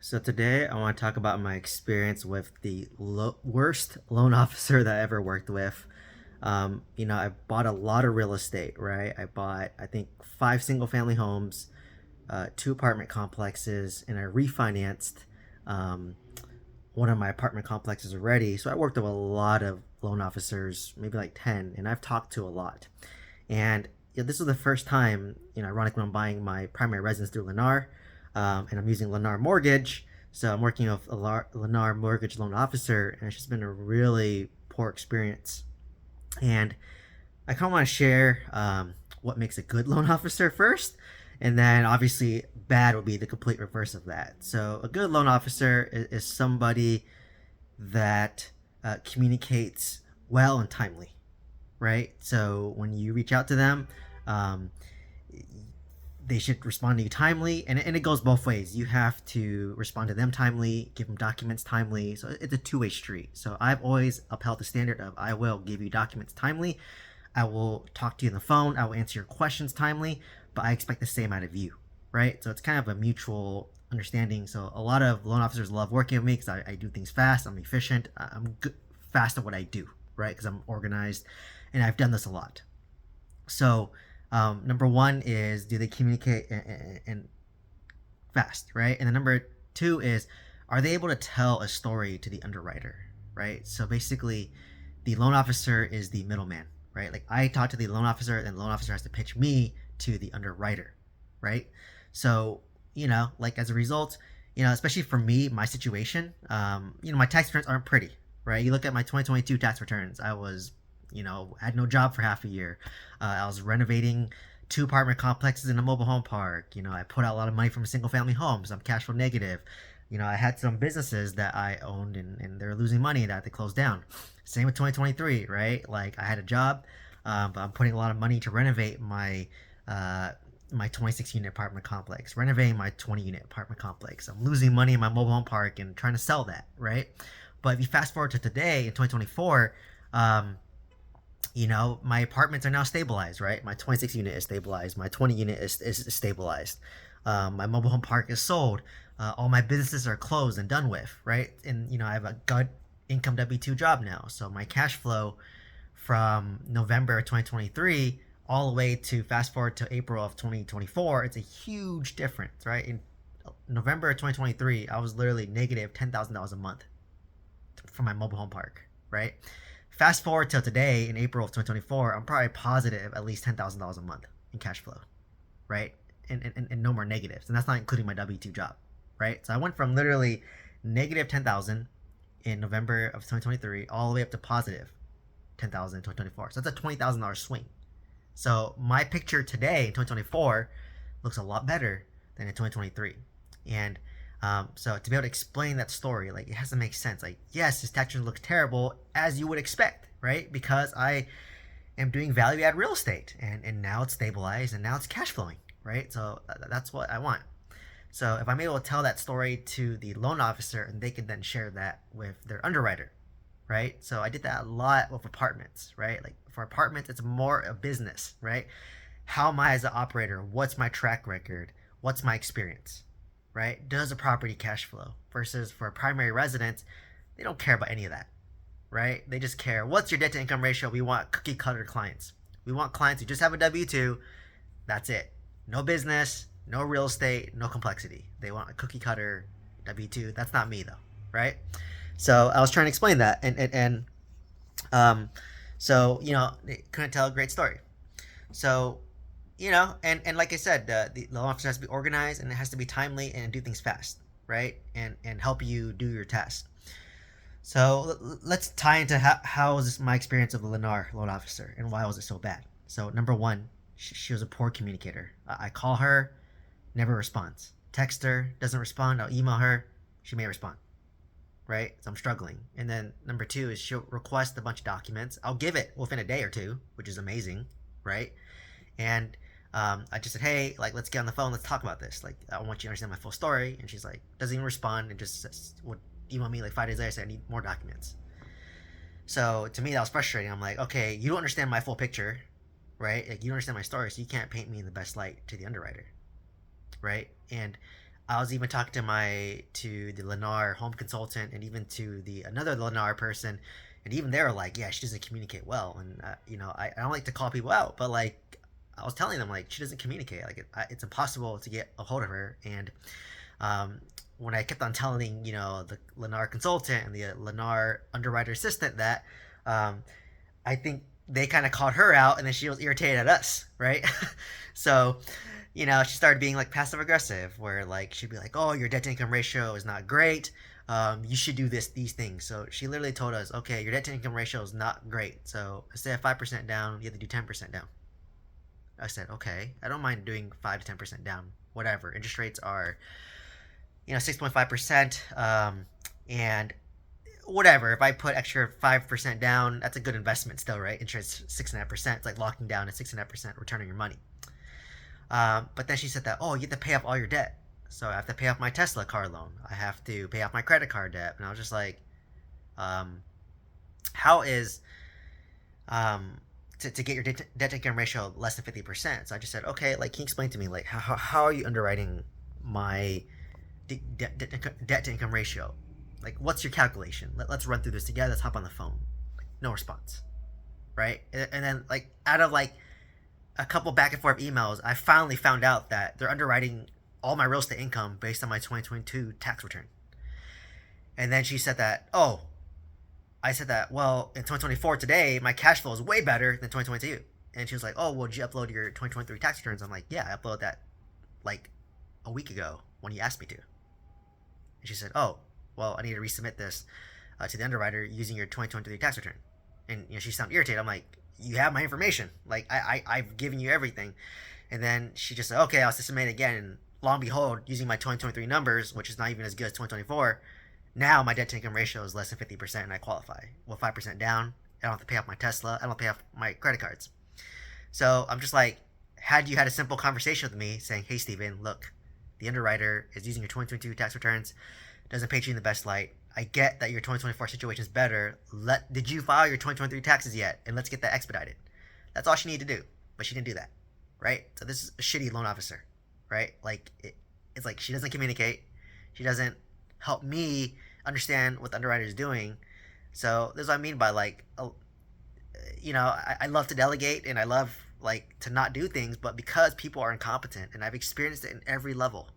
So today I want to talk about my experience with the worst loan officer that I ever worked with. I bought a lot of real estate, right? I bought, I think, five single family homes, two apartment complexes, and I refinanced um, one of my apartment complexes already. So I worked with a lot of loan officers, maybe like 10, and I've talked to a lot. And this was the first time, ironically, I'm buying my primary residence through Lennar, and I'm using Lennar Mortgage. So I'm working with a Lennar Mortgage loan officer, and it's just been a really poor experience. And I kind of want to share what makes a good loan officer first, and then obviously bad would be the complete reverse of that. So a good loan officer is somebody that communicates well and timely, right? So when you reach out to them, um, they should respond to you timely, and it goes both ways. You have to respond to them timely, give them documents timely. So it's a two-way street. So I've always upheld the standard of I will give you documents timely, I will talk to you on the phone, I will answer your questions timely, but I expect the same out of you, right? So it's kind of a mutual understanding. So a lot of loan officers love working with me because I do things fast, I'm efficient, I'm good, fast at what I do, right? Because I'm organized, and I've done this a lot. So number one is, do they communicate and fast, right? And then number two is, are they able to tell a story to the underwriter, right? So basically, the loan officer is the middleman, right? Like I talk to the loan officer, and the loan officer has to pitch me to the underwriter, right? So like as a result, especially for me, my situation, my tax returns aren't pretty, right? You look at my 2022 tax returns. I was had no job for half a year. I was renovating two apartment complexes in a mobile home park. I put out a lot of money from a single family home, so I'm cash flow negative. I had some businesses that I owned, and they're losing money that they closed down. Same with 2023, right? Like I had a job, but I'm putting a lot of money to renovate my 26 unit apartment complex, renovating my 20 unit apartment complex. I'm losing money in my mobile home park and trying to sell that, right? But if you fast forward to today in 2024, my apartments are now stabilized, right? My 26 unit is stabilized. My 20 unit is stabilized. My mobile home park is sold. All my businesses are closed and done with, right? And, I have a good income W-2 job now. So my cash flow from November 2023 all the way to fast forward to April of 2024, it's a huge difference, right? In November 2023, I was literally negative $10,000 a month for my mobile home park, right? Fast forward till today in April of 2024, I'm probably positive at least $10,000 a month in cash flow, right? And no more negatives. And that's not including my W 2 job, right? So I went from literally negative 10,000 in November of 2023 all the way up to positive 10,000 in 2024. So that's a $20,000 swing. So my picture today in 2024 looks a lot better than in 2023. And so to be able to explain that story, like it has to make sense. Like, yes, his tax return looks terrible as you would expect, right? Because I am doing value add real estate, and now it's stabilized, and now it's cash flowing, right? So that's what I want. So if I'm able to tell that story to the loan officer, and they can then share that with their underwriter, right? So I did that a lot with apartments, right? Like for apartments, it's more a business, right? How am I as an operator? What's my track record? What's my experience? Right? Does a property cash flow? Versus for a primary residence, they don't care about any of that, right? They just care, what's your debt to income ratio? We want cookie cutter clients. We want clients who just have a W 2. That's it. No business, no real estate, no complexity. They want a cookie cutter W 2. That's not me, though, right? So I was trying to explain that. Um, so, they couldn't tell a great story. So and like I said, the law officer has to be organized, and it has to be timely and do things fast, right? And help you do your test. So let's tie into how was this my experience of the Lennar loan officer, and why was it so bad. So number one, she was a poor communicator. I call her, never responds. Text her, doesn't respond. I'll email her, she may respond, right? So I'm struggling. And then number two is she'll request a bunch of documents. I'll give it within a day or two, which is amazing, right? And I just said, hey, like, let's get on the phone. Let's talk about this. Like, I want you to understand my full story. And she's like, doesn't even respond, and just would email me like 5 days later, say I need more documents. So to me, that was frustrating. I'm like, okay, you don't understand my full picture, right? Like, you don't understand my story, so you can't paint me in the best light to the underwriter, right? And I was even talking to the Lennar home consultant and even to the another Lennar person, and even they were like, yeah, she doesn't communicate well. And I don't like to call people out, but like I was telling them like she doesn't communicate. Like it's impossible to get a hold of her. And um, when I kept on telling the Lennar consultant and the Lennar underwriter assistant that, um, I think they kind of called her out, and then she was irritated at us, right? So she started being like passive aggressive, where like she'd be like, "Oh, your debt to income ratio is not great. You should do these things." So she literally told us, "Okay, your debt to income ratio is not great. So instead of 5% down, you have to do 10% down." I said, "Okay, I don't mind doing 5 to 10% down. Whatever. Interest rates are 6.5%, and whatever. If I put extra 5% down, that's a good investment still, right? Interest 6.5%. It's like locking down a 6.5% return on your money." But then she said that, oh, you have to pay off all your debt. So I have to pay off my Tesla car loan. I have to pay off my credit card debt. And I was just like, um, how is to get your debt to income ratio less than 50%? So I just said, okay, like, can you explain to me, like, how are you underwriting my debt to income ratio? Like, what's your calculation? Let's run through this together. Let's hop on the phone. Like, no response, right? And then, like, out of like a couple back and forth emails, I finally found out that they're underwriting all my real estate income based on my 2022 tax return. And then she said that, oh, I said that, well, in 2024 today, my cash flow is way better than 2022. And she was like, oh, well, did you upload your 2023 tax returns? I'm like, yeah, I uploaded that like a week ago when you asked me to. And she said, oh, well, I need to resubmit this to the underwriter using your 2023 tax return. And she sounded irritated. I'm like, you have my information. Like, I've given you everything. And then she just said, okay, I'll submit it again. And lo and behold, using my 2023 numbers, which is not even as good as 2024, now my debt to income ratio is less than 50% and I qualify. Well, 5% down, I don't have to pay off my Tesla, I don't pay off my credit cards. So I'm just like, had you had a simple conversation with me saying, hey, Steven, look, the underwriter is using your 2022 tax returns, doesn't paint you in the best light. I get that your 2024 situation is better. Did you file your 2023 taxes yet? And let's get that expedited. That's all she needed to do. But she didn't do that, right? So this is a shitty loan officer, right? Like it's like she doesn't communicate. She doesn't help me understand what the underwriter is doing. So this is what I mean by like, I love to delegate and I love like to not do things, but because people are incompetent and I've experienced it in every level,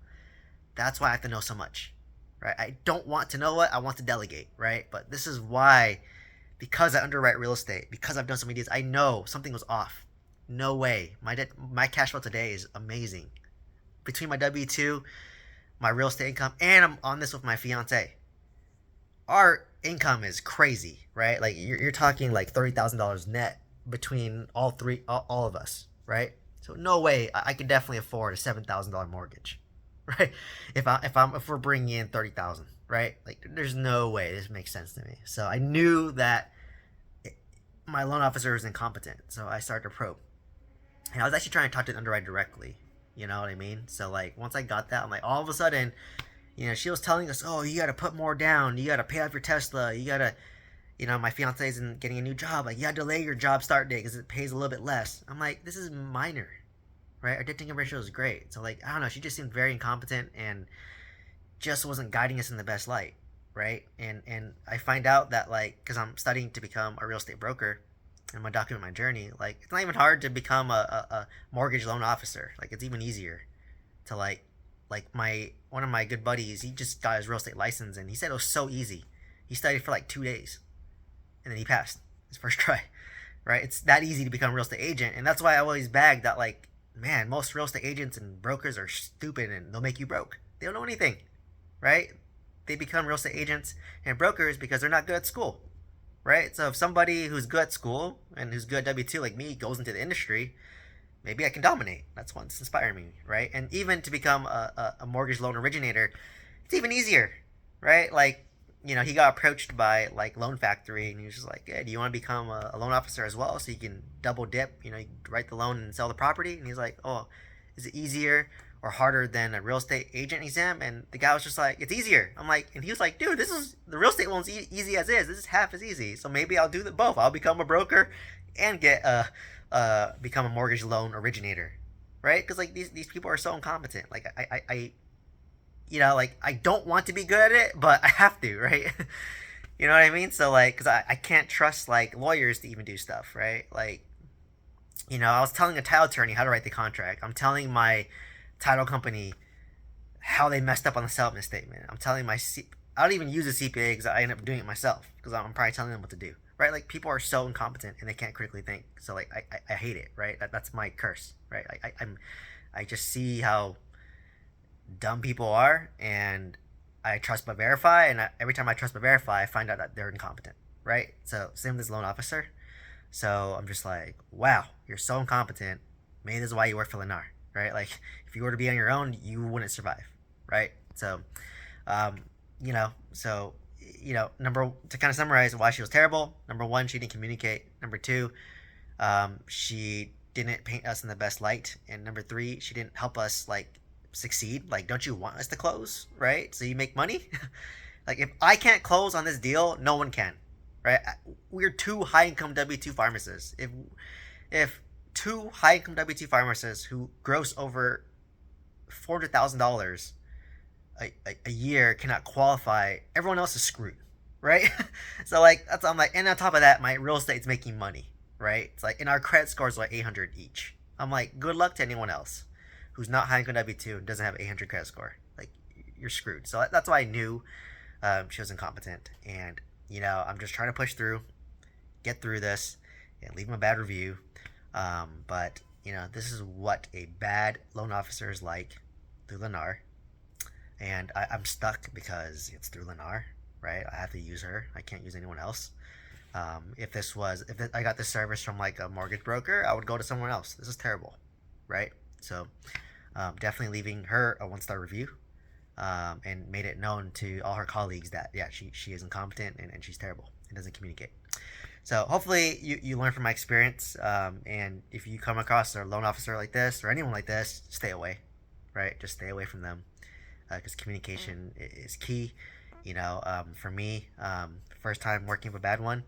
that's why I have to know so much. Right? I don't want to know what I want to delegate, right? But this is why, because I underwrite real estate, because I've done so many deals, I know something was off. No way. My cash flow today is amazing. Between my W-2, my real estate income, and I'm on this with my fiance. Our income is crazy, right? Like you're talking like $30,000 net between all of us, right? So no way I could definitely afford a $7,000 mortgage, right? If we're bringing in 30,000, right? Like there's no way this makes sense to me. So I knew that my loan officer was incompetent, so I started to probe. And I was actually trying to talk to the underwriter directly. You know what I mean? So like once I got that, I'm like all of a sudden, she was telling us, oh, you got to put more down, you got to pay off your Tesla, you got to, my fiance isn't getting a new job, like you got to delay your job start date because it pays a little bit less. I'm like, this is minor, right? Our debt to income ratio is great. So like I don't know, she just seemed very incompetent and just wasn't guiding us in the best light, right? And I find out that like because I'm studying to become a real estate broker and my document my journey, like it's not even hard to become a mortgage loan officer. Like it's even easier to like my one of my good buddies, he just got his real estate license and he said it was so easy. He studied for like 2 days and then he passed his first try. Right? It's that easy to become a real estate agent, and that's why I always bag that like, man, most real estate agents and brokers are stupid and they'll make you broke. They don't know anything, right? They become real estate agents and brokers because they're not good at school, right? So if somebody who's good at school and who's good at W-2 like me goes into the industry, maybe I can dominate. That's what's inspiring me, right? And even to become a mortgage loan originator, it's even easier, right? Like, he got approached by like Loan Factory and he was just like, hey, do you want to become a loan officer as well so you can double dip, you write the loan and sell the property? And he's like, oh, is it easier or harder than a real estate agent exam? And the guy was just like, it's easier. I'm like, and he was like, dude, this is the real estate loan's easy as is. This is half as easy. So maybe I'll do both. I'll become a broker and become a mortgage loan originator, right? Because like these people are so incompetent. Like I like I don't want to be good at it, but I have to, right? You know what I mean? So like, cause I can't trust like lawyers to even do stuff, right? Like, I was telling a title attorney how to write the contract. I'm telling my title company how they messed up on the settlement statement. I'm telling I don't even use a CPA because I end up doing it myself because I'm probably telling them what to do, right? Like people are so incompetent and they can't critically think. So like I hate it, right? That's my curse, right? I just see how dumb people are, and I trust but verify, and every time I trust but verify, I find out that they're incompetent, right? So same with this loan officer. So I'm just like, wow, you're so incompetent. Maybe this is why you work for Lennar, right? Like if you were to be on your own, you wouldn't survive, right? So, um, so number to kind of summarize why she was terrible. Number one, she didn't communicate. Number two, she didn't paint us in the best light, and number three, she didn't help us like succeed. Like, don't you want us to close, right? So you make money. Like, if I can't close on this deal, no one can, right? We're two high income W-2 pharmacists. If two high income W-2 pharmacists who gross over $400,000 a year cannot qualify, everyone else is screwed, right? So like I'm like, and on top of that, my real estate's making money, right? It's like, and our credit scores are like 800 each. I'm like, good luck to anyone else who's not high income W-2 and doesn't have 800 credit score. Like, you're screwed. So that's why I knew she was incompetent, and I'm just trying to push through, get through this, and leave him a bad review. But this is what a bad loan officer is like through Lennar, and I'm stuck because it's through Lennar, right? I have to use her. I can't use anyone else. If I got this service from like a mortgage broker, I would go to someone else. This is terrible, right? So definitely leaving her a 1-star review, and made it known to all her colleagues that yeah, she is incompetent, and she's terrible and doesn't communicate. So hopefully you learn from my experience, and if you come across a loan officer like this or anyone like this, stay away, right? Just stay away from them, because communication is key. For me, first time working with a bad one.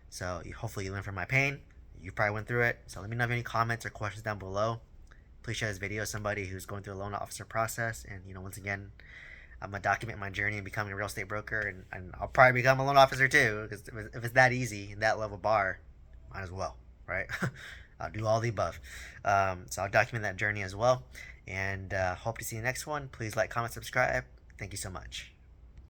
So hopefully you learn from my pain. You probably went through it. So let me know if you have any comments or questions down below. Please share this video with somebody who's going through a loan officer process. And once again, I'm gonna document my journey in becoming a real estate broker, and I'll probably become a loan officer too. Because if it's that easy and that level bar, might as well, right? I'll do all the above. So I'll document that journey as well. And hope to see you next one. Please like, comment, subscribe. Thank you so much.